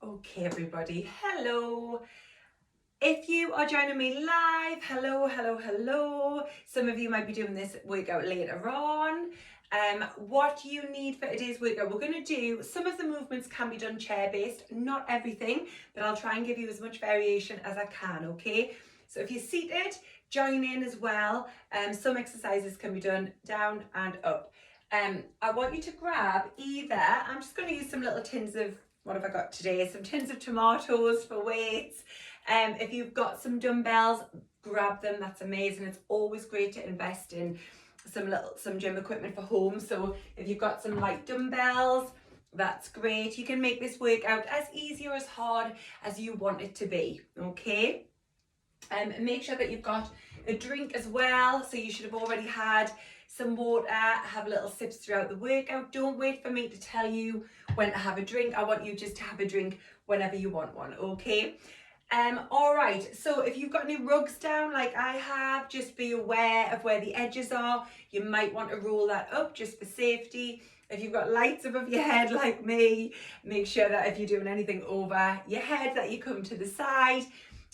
Okay, everybody, hello. If you are joining me live, hello. Some of you might be doing this workout later on. What you need for today's workout, we're going to do, some of the movements can be done chair-based, not everything, but I'll try and give you as much variation as I can, okay? So if you're seated, join in as well. Some exercises can be done down and up. I want you to grab either, I'm just going to use some little tins of, what have I got today? Some tins of tomatoes for weights. If you've got some dumbbells, grab them. That's amazing. It's always great to invest in some gym equipment for home. So if you've got some light dumbbells, that's great. You can make this workout as easy or as hard as you want it to be. Okay. Make sure that you've got a drink as well. So you should have already had some water, have little sips throughout the workout. Don't wait for me to tell you when to have a drink. I want you just to have a drink whenever you want one, okay? All right, so if you've got any rugs down like I have, just be aware of where the edges are. You might want to roll that up just for safety. If you've got lights above your head like me, make sure that if you're doing anything over your head that you come to the side,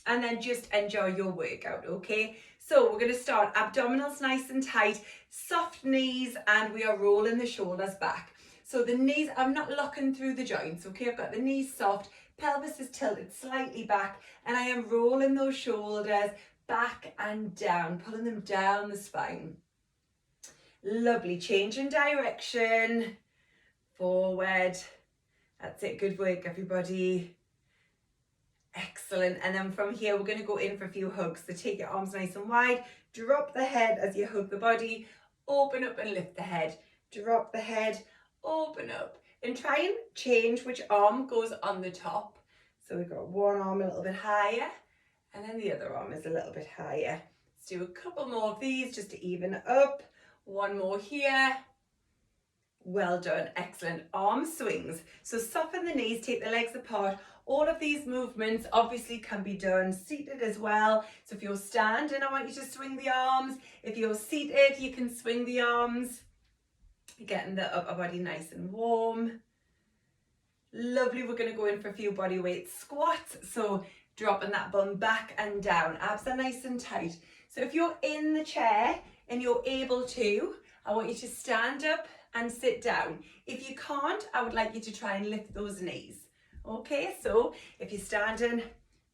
and then just enjoy your workout, okay? So we're going to start abdominals nice and tight, soft knees, and we are rolling the shoulders back. So the knees, I'm not locking through the joints, okay? I've got the knees soft, pelvis is tilted slightly back, and I am rolling those shoulders back and down, pulling them down the spine. Lovely, change in direction, forward. That's it, good work, everybody. Excellent. And then from here, we're going to go in for a few hugs. So take your arms nice and wide, drop the head as you hug the body, open up and lift the head, drop the head, open up, and try and change which arm goes on the top. So we've got one arm a little bit higher, and then the other arm is a little bit higher. Let's do a couple more of these just to even up. One more here. Well done, excellent. Arm swings. So soften the knees, take the legs apart. All of these movements obviously can be done seated as well. So if you're standing, I want you to swing the arms. If you're seated, you can swing the arms. Getting the upper body nice and warm. Lovely, we're going to go in for a few body weight squats. So dropping that bum back and down. Abs are nice and tight. So if you're in the chair and you're able to, I want you to stand up and sit down. If you can't, I would like you to try and lift those knees. Okay, so if you're standing,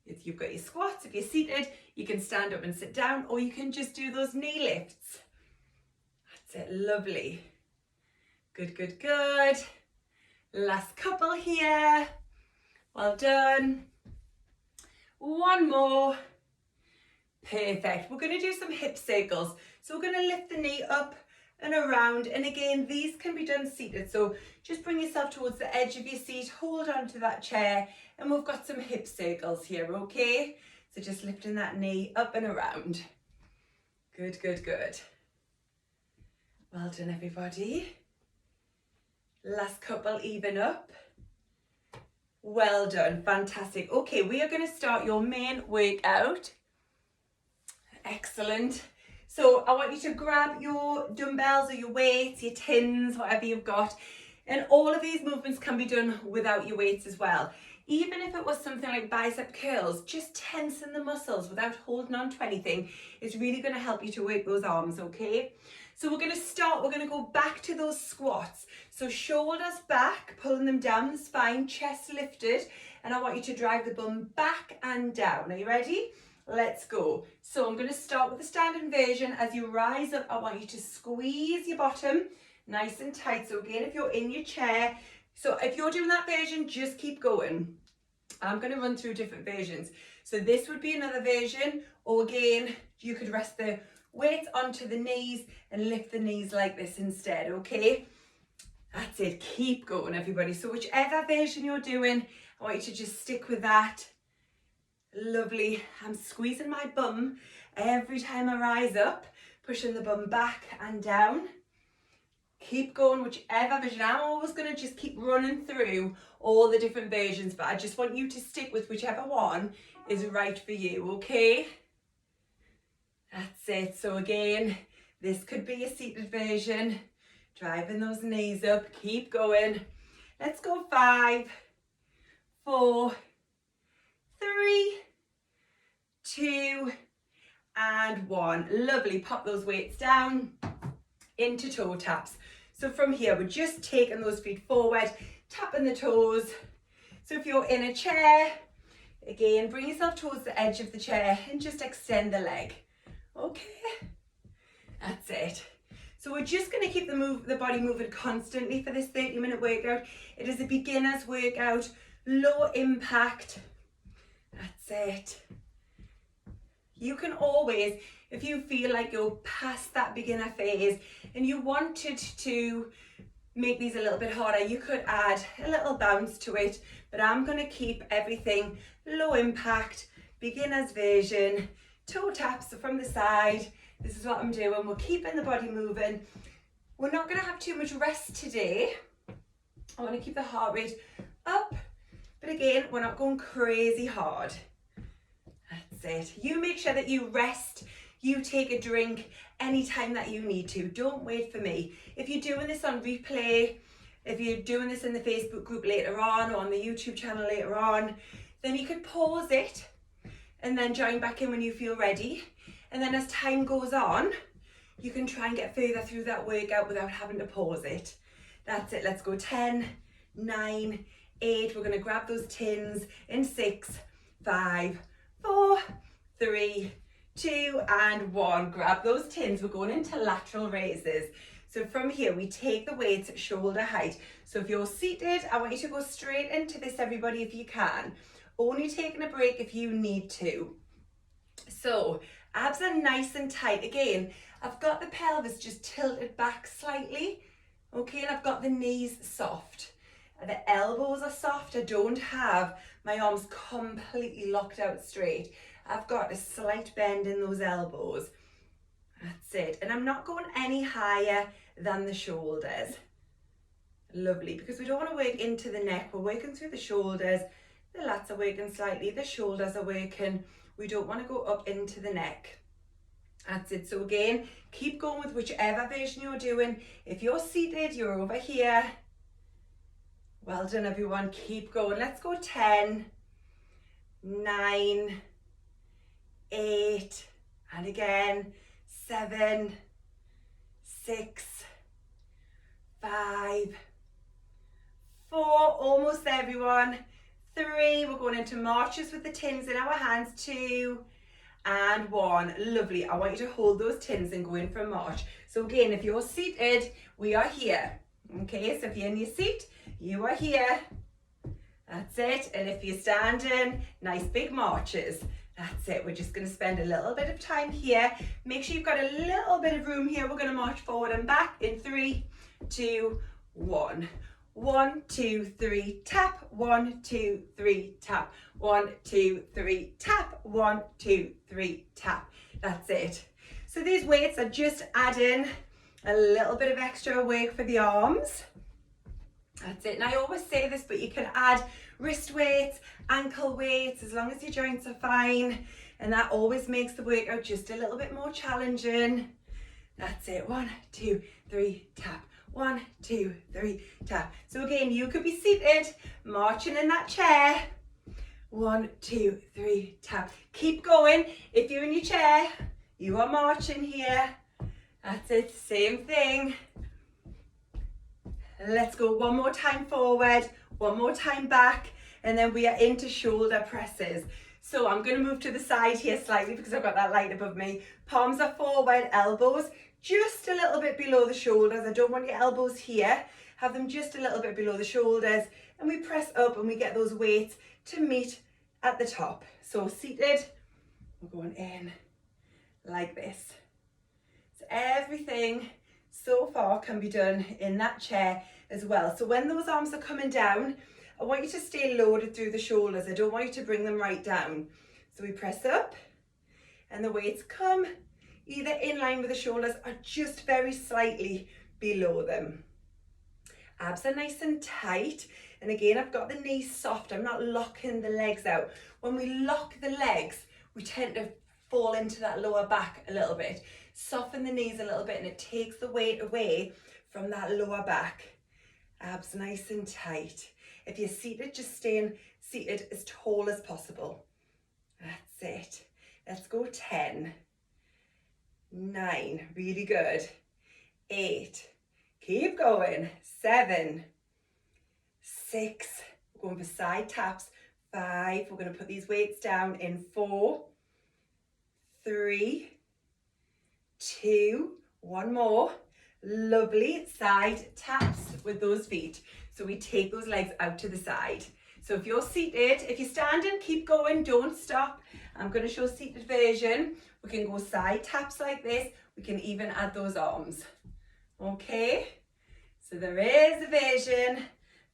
if you've got your squats, if you're seated, you can stand up and sit down, or you can just do those knee lifts. That's it, lovely. Good. Last couple here. Well done. One more. Perfect. We're going to do some hip circles. So we're going to lift the knee up and around, and again these can be done seated, so just bring yourself towards the edge of your seat, hold on to that chair, and we've got some hip circles here, okay? So just lifting that knee up and around. Good. Well done, everybody. Last couple, even up. Well done, fantastic. Okay, we are going to start your main workout. Excellent. So I want you to grab your dumbbells or your weights, your tins, whatever you've got. And all of these movements can be done without your weights as well. Even if it was something like bicep curls, just tensing the muscles without holding on to anything is really going to help you to work those arms, okay? So we're going to start, we're going to go back to those squats. So shoulders back, pulling them down the spine, chest lifted. And I want you to drive the bum back and down. Are you ready? Let's go. So I'm going to start with the standing version. As you rise up, I want you to squeeze your bottom nice and tight. So again, if you're in your chair, so if you're doing that version, just keep going. I'm going to run through different versions. So this would be another version, or again, you could rest the weights onto the knees and lift the knees like this instead, okay? That's it. Keep going, everybody. So whichever version you're doing, I want you to just stick with that. Lovely. I'm squeezing my bum every time I rise up, pushing the bum back and down. Keep going, whichever version. I'm always going to just keep running through all the different versions, but I just want you to stick with whichever one is right for you, okay? That's it. So again, this could be a seated version. Driving those knees up. Keep going. Let's go 5, 4, 3, 2, and 1. Lovely. Pop those weights down into toe taps. So from here, we're just taking those feet forward, tapping the toes. So if you're in a chair, again, bring yourself towards the edge of the chair and just extend the leg. Okay, that's it. So we're just going to keep the body moving constantly for this 30-minute workout. It is a beginner's workout, low impact. That's it. You can always, if you feel like you're past that beginner phase and you wanted to make these a little bit harder, you could add a little bounce to it, but I'm going to keep everything low impact, beginner's version, toe taps from the side. This is what I'm doing. We're keeping the body moving. We're not going to have too much rest today. I want to keep the heart rate up, but again, we're not going crazy hard. That's it. You make sure that you rest, you take a drink anytime that you need to. Don't wait for me. If you're doing this on replay, if you're doing this in the Facebook group later on or on the YouTube channel later on, then you could pause it and then join back in when you feel ready. And then as time goes on, you can try and get further through that workout without having to pause it. That's it. Let's go 10, 9, 8. We're going to grab those tins in 6, 5, 4, 3, 2, and 1. Grab those tins. We're going into lateral raises. So from here, we take the weights shoulder height. So if you're seated, I want you to go straight into this, everybody, if you can. Only taking a break if you need to. So abs are nice and tight. Again, I've got the pelvis just tilted back slightly. Okay, and I've got the knees soft. The elbows are soft. I don't have my arms completely locked out straight. I've got a slight bend in those elbows. That's it. And I'm not going any higher than the shoulders. Lovely, because we don't want to work into the neck. We're working through the shoulders. The lats are working slightly. The shoulders are working. We don't want to go up into the neck. That's it. So again, keep going with whichever version you're doing. If you're seated, you're over here. Well done, everyone. Keep going. Let's go 10, 9, 8, and again, 7, 6, 5, 4, almost there, everyone. 3, we're going into marches with the tins in our hands. 2, and 1. Lovely. I want you to hold those tins and go in for a march. So again, if you're seated, we are here. Okay, so if you're in your seat, you are here. That's it. And if you're standing, nice big marches. That's it. We're just going to spend a little bit of time here. Make sure you've got a little bit of room here. We're going to march forward and back in 3, 2, 1. 1, 2, 3, tap. 1, 2, 3, tap. 1, 2, 3, tap. 1, 2, 3, tap. That's it. So these weights are just adding a little bit of extra work for the arms. That's it. And I always say this, but you can add wrist weights, ankle weights, as long as your joints are fine. And that always makes the workout just a little bit more challenging. That's it. 1, 2, 3, tap. 1, 2, 3, tap. So again, you could be seated, marching in that chair. 1, 2, 3, tap. Keep going. If you're in your chair, you are marching here. That's it. Same thing. Let's go one more time forward, one more time back, and then we are into shoulder presses. So I'm going to move to the side here slightly because I've got that light above me. Palms are forward, elbows just a little bit below the shoulders. I don't want your elbows here. Have them just a little bit below the shoulders. And we press up and we get those weights to meet at the top. So seated, we're going in like this. So everything so far can be done in that chair as well. So when those arms are coming down, I want you to stay loaded through the shoulders. I don't want you to bring them right down. So we press up and the weights come either in line with the shoulders or just very slightly below them. Abs are nice and tight. And again, I've got the knees soft. I'm not locking the legs out. When we lock the legs, we tend to fall into that lower back a little bit. Soften the knees a little bit and it takes the weight away from that lower back. Abs nice and tight. If you're seated, just staying seated as tall as possible. That's it. Let's go 10, 9, really good. 8, keep going. 7, 6, we're going for side taps. 5, we're going to put these weights down in 4, 3, 2, one more. Lovely side taps with those feet. So we take those legs out to the side. So if you're seated, if you're standing, keep going, don't stop. I'm going to show seated version. We can go side taps like this. We can even add those arms. Okay, so there is a version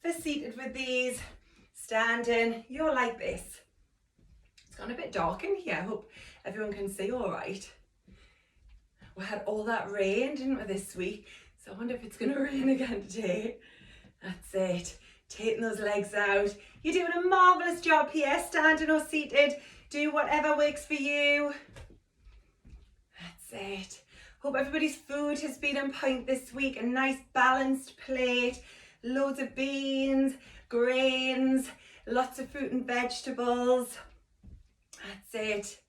for seated with these. Standing, you're like this. It's gone a bit dark in here. I hope everyone can see all right. We had all that rain, didn't we, this week? So I wonder if it's going to rain again today. That's it. Taking those legs out. You're doing a marvellous job here, standing or seated. Do whatever works for you. That's it. Hope everybody's food has been on point this week. A nice balanced plate. Loads of beans, grains, lots of fruit and vegetables. That's it.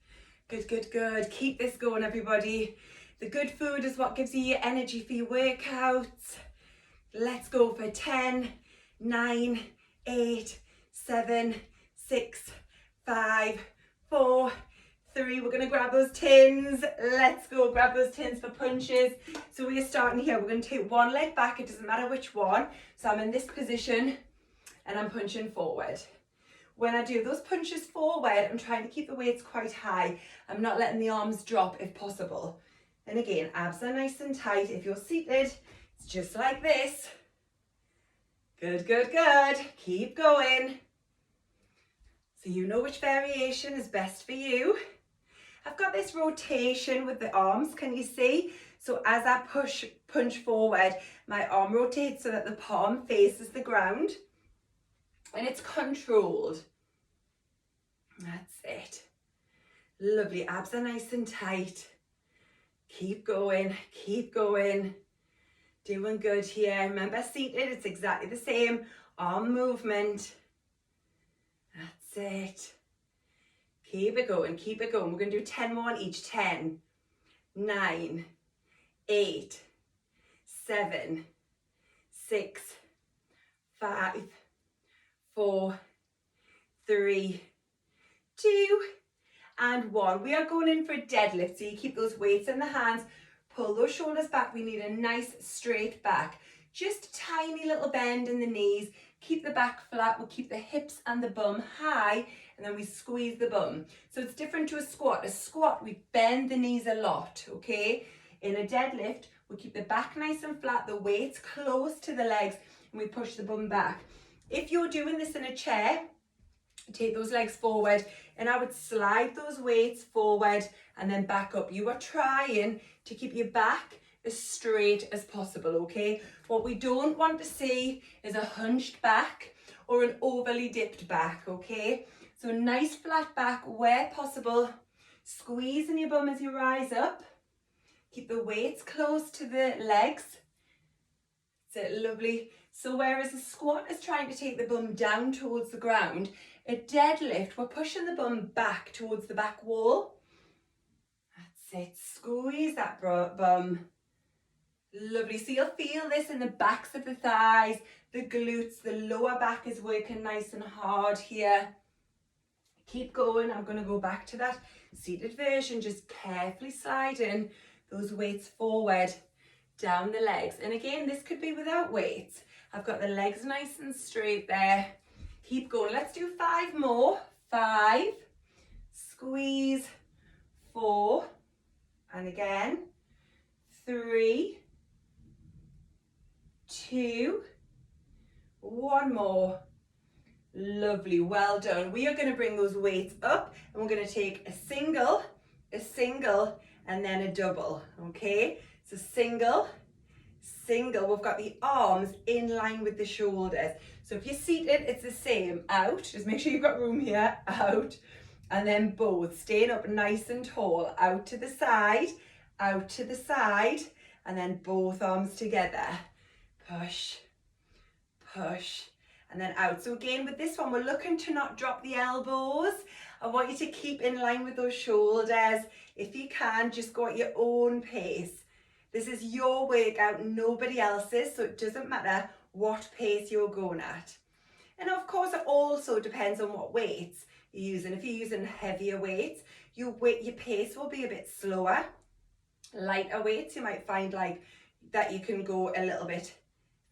Good, good, good. Keep this going, everybody. The good food is what gives you your energy for your workouts. Let's go for 10, 9, 8, 7, 6, 5, 4, 3. We're going to grab those tins. Let's go grab those tins for punches. So we're starting here. We're going to take one leg back. It doesn't matter which one. So I'm in this position and I'm punching forward. When I do those punches forward, I'm trying to keep the weights quite high. I'm not letting the arms drop if possible. And again, abs are nice and tight. If you're seated, it's just like this. Good, good, good. Keep going. So you know which variation is best for you. I've got this rotation with the arms, can you see? So as I punch forward, my arm rotates so that the palm faces the ground. And it's controlled. That's it. Lovely, abs are nice and tight. Keep going, keep going. Doing good here. Remember, seated, it's exactly the same. Arm movement. That's it. Keep it going, keep it going. We're going to do 10 more on each. 10, 9, 8, 7, 6, 5, 4, 3, 2, and 1. We are going in for a deadlift. So you keep those weights in the hands, pull those shoulders back. We need a nice straight back. Just a tiny little bend in the knees. Keep the back flat. We'll keep the hips and the bum high, and then we squeeze the bum. So it's different to a squat. A squat, we bend the knees a lot, okay? In a deadlift, we keep the back nice and flat, the weights close to the legs, and we push the bum back. If you're doing this in a chair, take those legs forward, and I would slide those weights forward and then back up. You are trying to keep your back as straight as possible, okay? What we don't want to see is a hunched back or an overly dipped back, okay? So nice flat back where possible. Squeeze in your bum as you rise up. Keep the weights close to the legs. That's it, lovely. So whereas a squat is trying to take the bum down towards the ground, a deadlift, we're pushing the bum back towards the back wall. That's it, squeeze that bum. Lovely, so you'll feel this in the backs of the thighs, the glutes, the lower back is working nice and hard here. Keep going, I'm gonna go back to that seated version, just carefully sliding those weights forward, down the legs. And again, this could be without weights. I've got the legs nice and straight there. Keep going. Let's do 5 more. 5, squeeze, 4, and again, 3, 2, 1 more. Lovely, well done. We are going to bring those weights up, and we're going to take a single, and then a double, okay? So single, we've got the arms in line with the shoulders. So if you're seated, it's the same. Out, just make sure you've got room here. Out, and then both, staying up nice and tall. Out to the side, and then both arms together. Push, push, and then out. So again, with this one, we're looking to not drop the elbows. I want you to keep in line with those shoulders. If you can, just go at your own pace. This is your workout, nobody else's, so it doesn't matter what pace you're going at. And of course, it also depends on what weights you're using. If you're using heavier weights, your pace will be a bit slower. Lighter weights, you might find like that you can go a little bit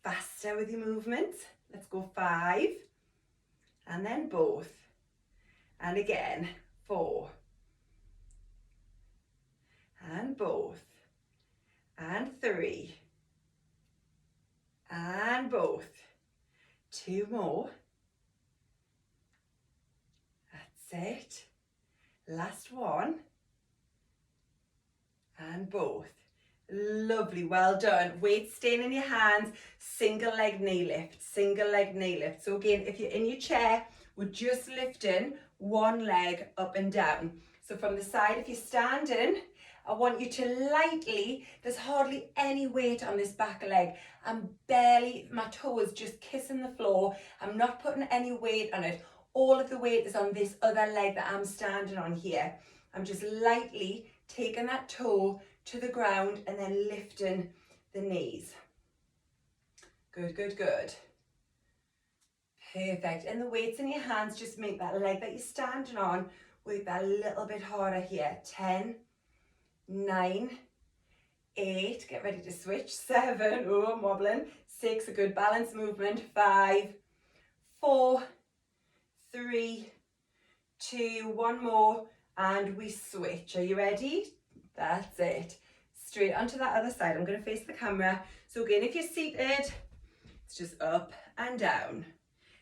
faster with your movements. Let's go 5, and then both, and again 4, and both, and 3, and both. 2 more. That's it. Last one, and both. Lovely, well done. Weight staying in your hands, single leg knee lift, single leg knee lift. So again, if you're in your chair, we're just lifting one leg up and down. So from the side, if you're standing, I want you to lightly, there's hardly any weight on this back leg. I'm barely, my toes just kissing the floor. I'm not putting any weight on it. All of the weight is on this other leg that I'm standing on here. I'm just lightly taking that toe to the ground and then lifting the knees. Good, good, good. Perfect. And the weights in your hands, just make that leg that you're standing on work that a little bit harder here. 10, 9, 8, get ready to switch. 7, oh, I'm wobbling. 6, a good balance movement. 5, 4, 3, 2, one more, and we switch. Are you ready? That's it. Straight onto that other side. I'm going to face the camera. So again, if you're seated, it's just up and down.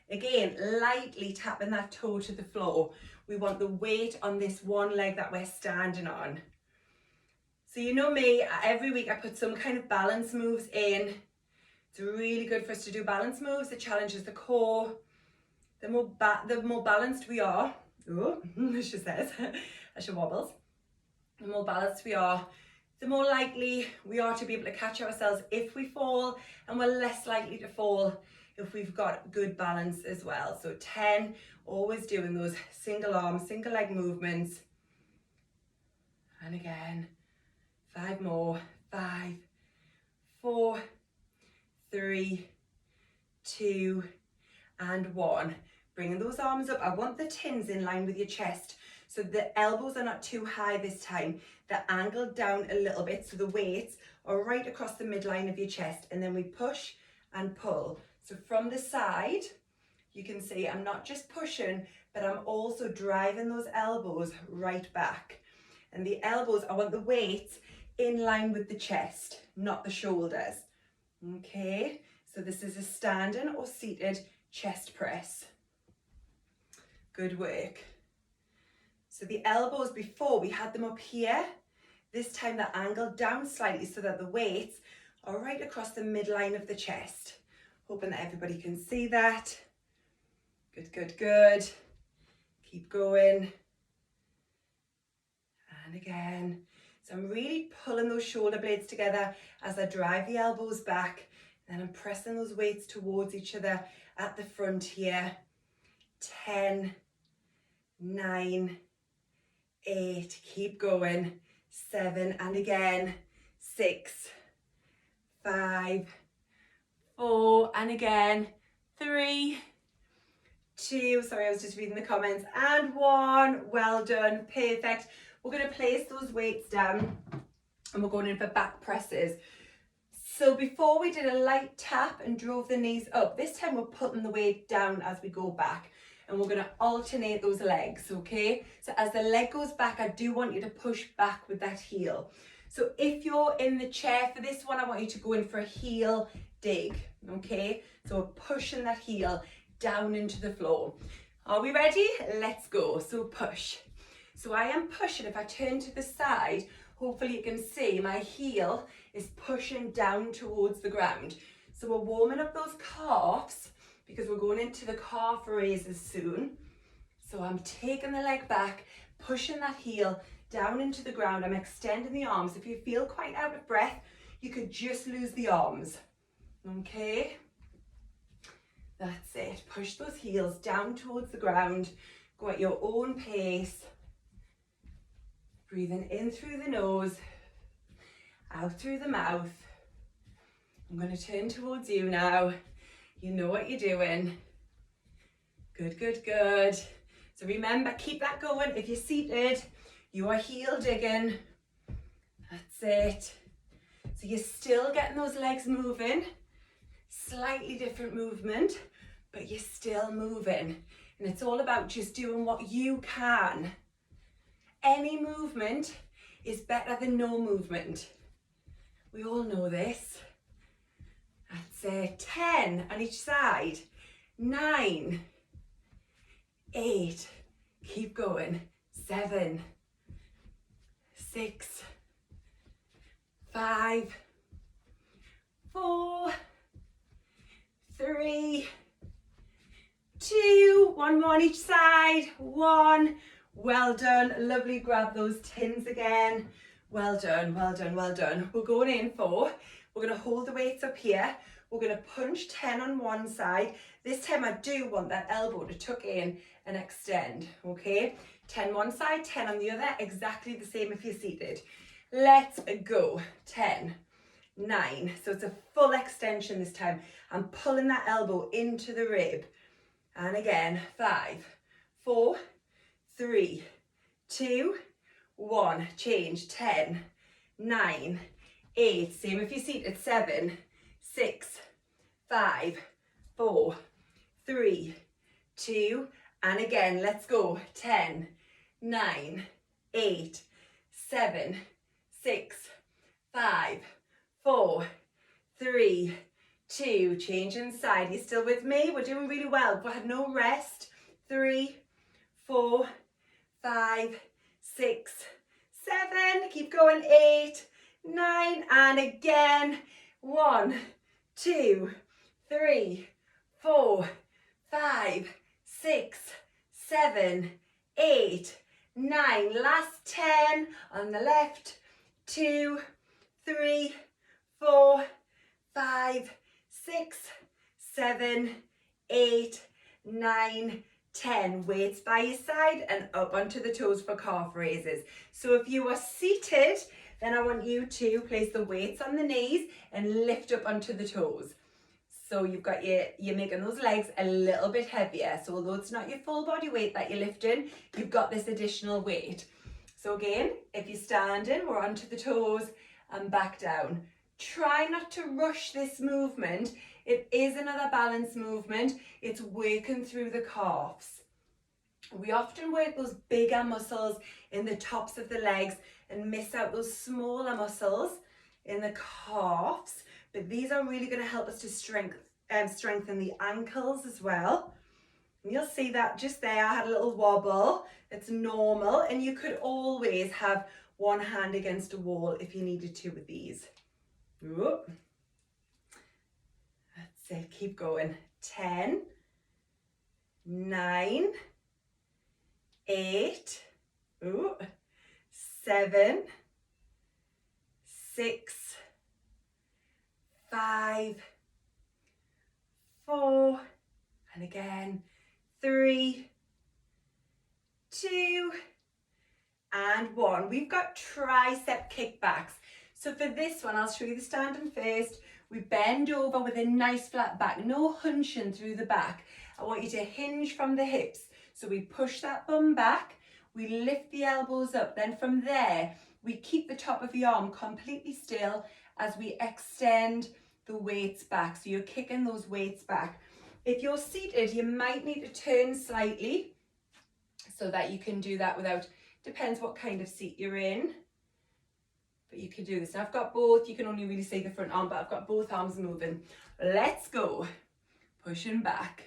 Again, lightly tapping that toe to the floor. We want the weight on this one leg that we're standing on. So you know me, every week I put some kind of balance moves in. It's really good for us to do balance moves. It challenges the core. The more balanced we are, oh, she says, as she wobbles. The more balanced we are, the more likely we are to be able to catch ourselves if we fall, and we're less likely to fall if we've got good balance as well. So 10, always doing those single arm, single leg movements. And again, 5 more. 5, 4, 3, 2, and 1. Bringing those arms up. I want the tins in line with your chest. So the elbows are not too high this time. They're angled down a little bit, so the weights are right across the midline of your chest. And then we push and pull. So from the side, you can see I'm not just pushing, but I'm also driving those elbows right back. And the elbows, I want the weight in line with the chest, not the shoulders. Okay, so this is a standing or seated chest press. Good work. So the elbows before, we had them up here. This time they're angled down slightly so that the weights are right across the midline of the chest. Hoping that everybody can see that. Good, good, good. Keep going. And again. So I'm really pulling those shoulder blades together as I drive the elbows back. Then I'm pressing those weights towards each other at the front here. 10, 9, 8, keep going. 7, and again. 6, 5, 4, and again. 3, 2, sorry, I was just reading the comments, and 1. Well done, perfect. We're going to place those weights down and we're going in for back presses. So before we did a light tap and drove the knees up, this time we're putting the weight down as we go back, and we're going to alternate those legs, okay? So as the leg goes back, I do want you to push back with that heel. So if you're in the chair for this one, I want you to go in for a heel dig, okay? So we're pushing that heel down into the floor. Are we ready? Let's go. So push. So I am pushing. If I turn to the side, hopefully you can see my heel is pushing down towards the ground. So we're warming up those calves because we're going into the calf raises soon. So I'm taking the leg back, pushing that heel down into the ground. I'm extending the arms. If you feel quite out of breath, you could just lose the arms. Okay. That's it. Push those heels down towards the ground. Go at your own pace. Breathing in through the nose, out through the mouth. I'm going to turn towards you now. You know what you're doing. Good, good, good. So remember, keep that going. If you're seated, you are heel digging. That's it. So you're still getting those legs moving. Slightly different movement, but you're still moving. And it's all about just doing what you can. Any movement is better than no movement. We all know this. That's it. 10 on each side. 9, 8, keep going. 7, 6, 5, 4, 3, 2, one more on each side. 1. Well done. Lovely. Grab those tins again. Well done, well done, well done. We're going in for, we're going to hold the weights up here. We're going to punch 10 on one side. This time I do want that elbow to tuck in and extend, okay? 10 one side, 10 on the other, exactly the same if you're seated. Let's go. 10, 9. So it's a full extension this time. I'm pulling that elbow into the rib. And again, 5, 4, 3, 2, 1. Change. 10, 9, 8. Same if you seated. 7, 6, 5, 4, 3, 2. And again, let's go. 10, 9, 8, 7, 6, 5, 4, 3, 2. Change inside. You still with me? We're doing really well. We had no rest. 3, 4, 5, 6, 7. Keep going. 8, 9. And again. 1, 2, 3, 4, 5, 6, 7, 8, 9. Last 10 on the left. 2, 3, 4, 5, 6, 7, 8, 9, 10. Weights by your side and up onto the toes for calf raises. So if you are seated, then I want you to place the weights on the knees and lift up onto the toes. So you've got you're making those legs a little bit heavier. So although it's not your full body weight that you're lifting, you've got this additional weight. So again, if you're standing, we're onto the toes and back down. Try not to rush this movement. It is another balance movement. It's working through the calves. We often work those bigger muscles in the tops of the legs and miss out those smaller muscles in the calves. But these are really going to help us to strengthen the ankles as well. And you'll see that just there, I had a little wobble. It's normal, and you could always have one hand against a wall if you needed to with these. Ooh. That's it, keep going. 10, 9, 8, 7, 6, 5, 4, and again, 3, 2, and 1. We've got tricep kickbacks. So for this one, I'll show you the standing first. We bend over with a nice flat back, no hunching through the back. I want you to hinge from the hips. So we push that bum back, we lift the elbows up. Then from there, we keep the top of the arm completely still as we extend the weights back. So you're kicking those weights back. If you're seated, you might need to turn slightly so that you can do that without, depends what kind of seat you're in. But you can do this. Now I've got both, you can only really see the front arm, but I've got both arms moving. Let's go. Pushing back.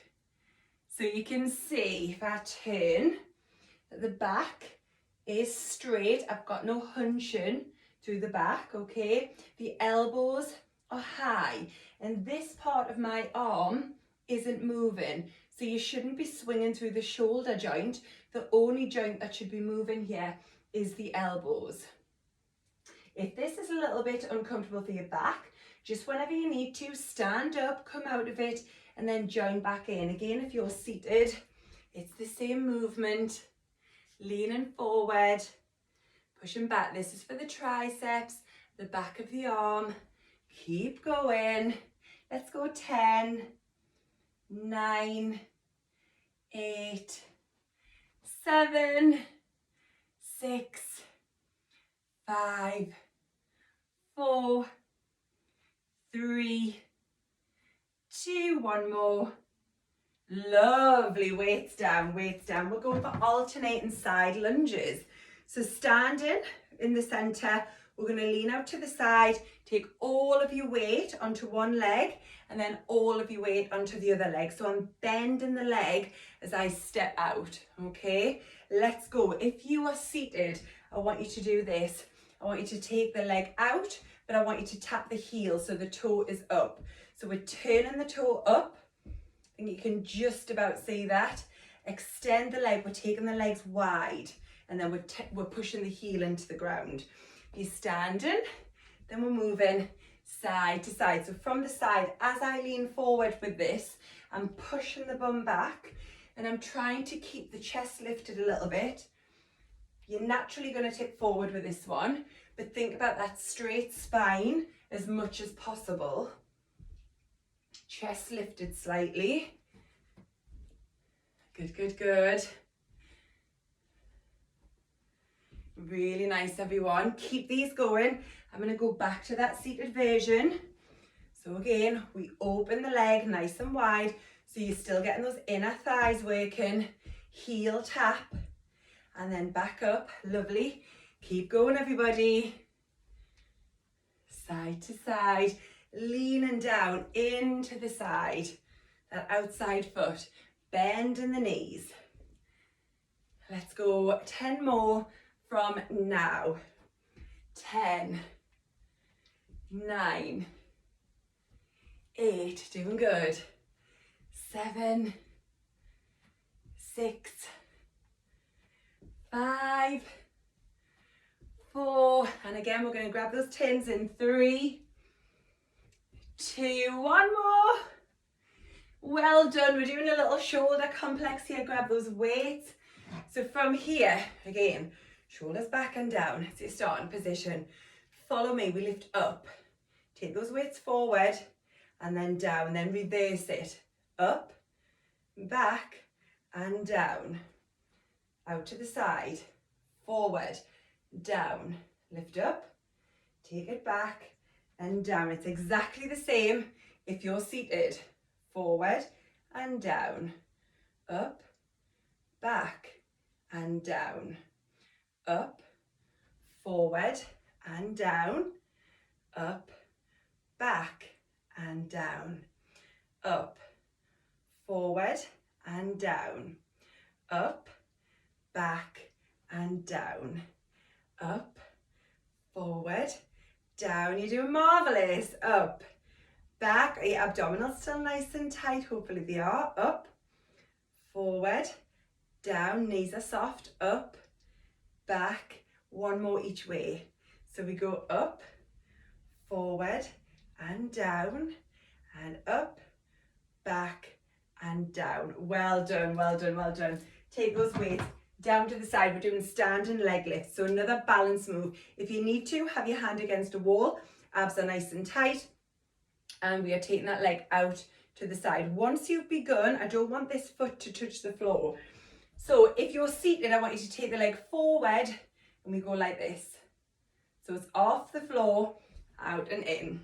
So you can see if I turn, that the back is straight. I've got no hunching through the back, okay? The elbows are high, and this part of my arm isn't moving. So you shouldn't be swinging through the shoulder joint. The only joint that should be moving here is the elbows. If this is a little bit uncomfortable for your back, Just whenever you need to, stand up, come out of it, and then join back in. Again, if you're seated, it's the same movement. Leaning forward, pushing back. This is for the triceps, the back of the arm. Keep going. Let's go 10, 9, 8, 7, 6, 5, 4, 3, 2, one more. Lovely, weights down, weights down. We're going for alternating side lunges. So standing in the center, we're going to lean out to the side, take all of your weight onto one leg and then all of your weight onto the other leg. So I'm bending the leg as I step out, okay? Let's go. If you are seated, I want you to do this. I want you to take the leg out, but I want you to tap the heel so the toe is up. So we're turning the toe up. I think you can just about see that. Extend the leg, we're taking the legs wide, and then we're pushing the heel into the ground. If you're standing, then we're moving side to side. So from the side, as I lean forward with this, I'm pushing the bum back, and I'm trying to keep the chest lifted a little bit. You're naturally going to tip forward with this one, but think about that straight spine as much as possible. Chest lifted slightly. Good, good, good. Really nice, everyone. Keep these going. I'm going to go back to that seated version. So again, we open the leg nice and wide. So you're still getting those inner thighs working. Heel tap. And then back up. Lovely. Keep going, everybody. Side to side. Leaning down into the side, that outside foot, bending the knees. Let's go 10 more from now. 10, 9, 8, doing good. 7, 6, 5, 4, and again we're going to grab those tins in 3, 2, one more. Well done. We're doing a little shoulder complex here. Grab those weights. So from here, again, shoulders back and down. It's your starting position. Follow me. We lift up. Take those weights forward and then down. Then reverse it. Up, back and down. Out to the side. Forward, down. Lift up. Take it back. And down. It's exactly the same if you're seated. Forward and down. Up, back and down. Up, forward and down. Up, back and down. Up, forward and down. Up, back and down. Up, forward, down. You're doing marvellous. Up, back. Are your abdominals still nice and tight? Hopefully they are. Up, forward, down. Knees are soft. Up, back. One more each way. So we go up, forward and down, and up, back and down. Well done, well done, well done. Take those weights down to the side. We're doing standing leg lifts. So another balance move. If you need to, have your hand against a wall. Abs are nice and tight. And we are taking that leg out to the side. Once you've begun, I don't want this foot to touch the floor. So if you're seated, I want you to take the leg forward and we go like this. So it's off the floor, out and in.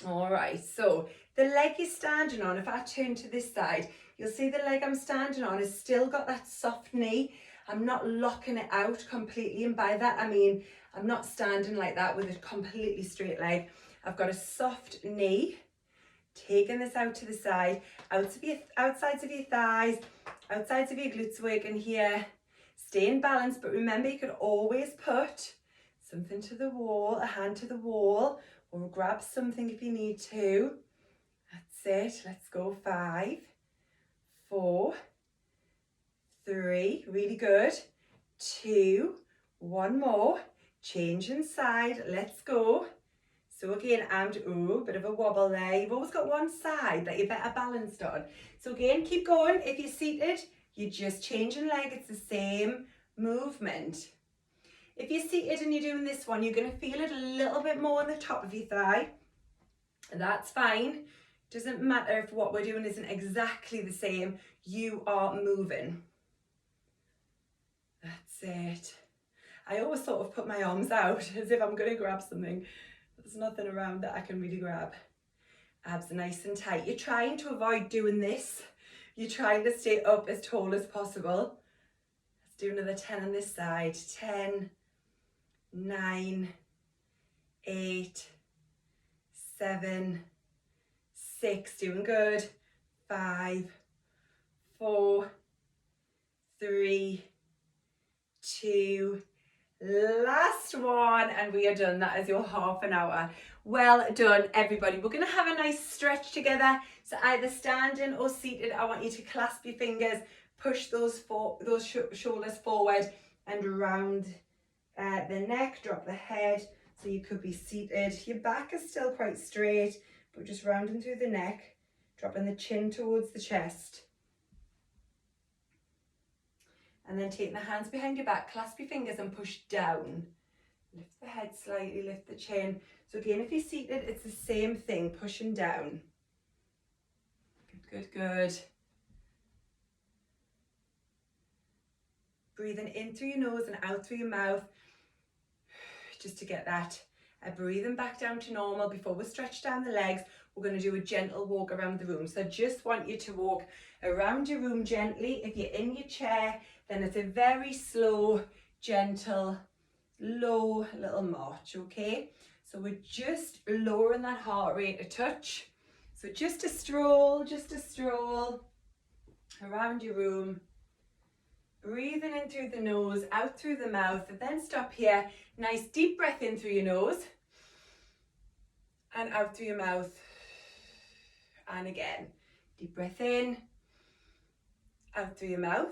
All right, so the leg you're standing on, if I turn to this side, you'll see the leg I'm standing on has still got that soft knee. I'm not locking it out completely. And by that, I mean, I'm not standing like that with a completely straight leg. I've got a soft knee, taking this out to the side, outsides of your thighs, outsides of your glutes working here. Stay in balance, but remember you could always put something to the wall, a hand to the wall, or grab something if you need to. That's it. Let's go. 5, 4, 3, really good. 2, one more. Change inside. Let's go. So again, and a bit of a wobble there. You've always got one side that you're better balanced on. So again, keep going. If you're seated, you're just changing leg. It's the same movement. If you're seated and you're doing this one, you're going to feel it a little bit more on the top of your thigh. That's fine. Doesn't matter if what we're doing isn't exactly the same. You are moving. That's it. I always sort of put my arms out as if I'm going to grab something. There's nothing around that I can really grab. Abs are nice and tight. You're trying to avoid doing this. You're trying to stay up as tall as possible. Let's do another 10 on this side. 10, 9, 8, 7, 6, doing good. 5, 4, 3, 2, last one, and we are done. That is your half an hour. Well done, everybody. We're going to have a nice stretch together. So either standing or seated, I want you to clasp your fingers, push those shoulders forward and around the neck, drop the head. So you could be seated. Your back is still quite straight, but just rounding through the neck, dropping the chin towards the chest. And then taking the hands behind your back, clasp your fingers and push down. Lift the head slightly, lift the chin. So again, if you're seated, it's the same thing, pushing down. Good, good, good. Breathing in through your nose and out through your mouth, just to get that. Breathing back down to normal. Before we stretch down the legs, we're going to do a gentle walk around the room. So I just want you to walk around your room gently. If you're in your chair, then it's a very slow, gentle, low little march, okay? So we're just lowering that heart rate a touch. So just a stroll around your room. Breathing in through the nose, out through the mouth, and then stop here. Nice deep breath in through your nose and out through your mouth. And again, deep breath in, out through your mouth.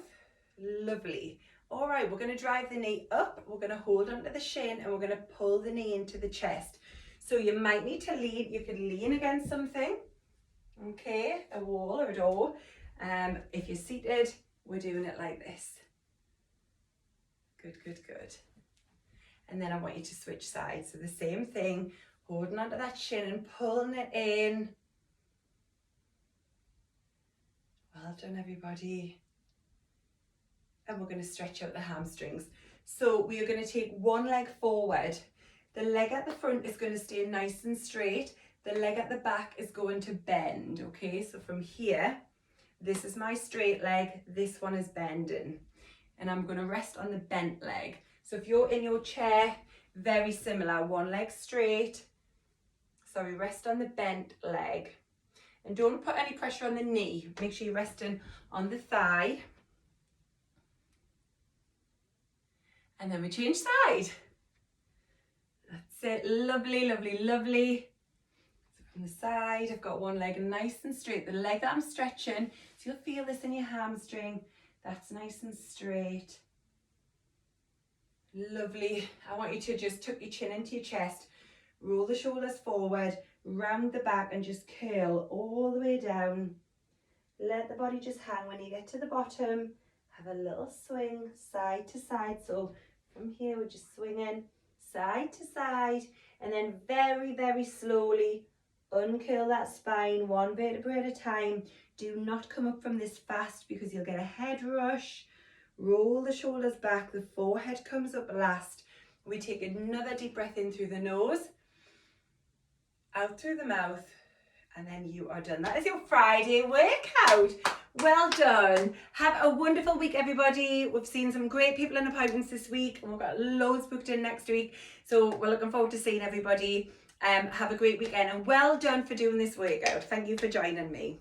Lovely. All right, we're going to drive the knee up. We're going to hold onto the shin and we're going to pull the knee into the chest. So you might need to lean. You can lean against something, okay, a wall or a door. If you're seated, we're doing it like this. Good, good, good. And then I want you to switch sides. So the same thing, holding onto that shin and pulling it in. Well done, everybody. And we're going to stretch out the hamstrings. So we are going to take one leg forward. The leg at the front is going to stay nice and straight. The leg at the back is going to bend, okay? So from here, this is my straight leg, this one is bending. And I'm going to rest on the bent leg. So if you're in your chair, very similar, one leg straight. Sorry, rest on the bent leg. And don't put any pressure on the knee. Make sure you're resting on the thigh. And then we change side. That's it, lovely, lovely, lovely. So from the side, I've got one leg nice and straight. The leg that I'm stretching, so you'll feel this in your hamstring. That's nice and straight. Lovely. I want you to just tuck your chin into your chest, roll the shoulders forward, round the back and just curl all the way down. Let the body just hang. When you get to the bottom, have a little swing side to side. So from here, we're just swinging side to side and then very, very slowly uncurl that spine, one vertebra at a time. Do not come up from this fast because you'll get a head rush. Roll the shoulders back, the forehead comes up last. We take another deep breath in through the nose, out through the mouth, and then you are done. That is your Friday workout. Well done. Have a wonderful week, everybody. We've seen some great people in appointments this week, and we've got loads booked in next week. So we're looking forward to seeing everybody. Have a great weekend, and well done for doing this workout. Thank you for joining me.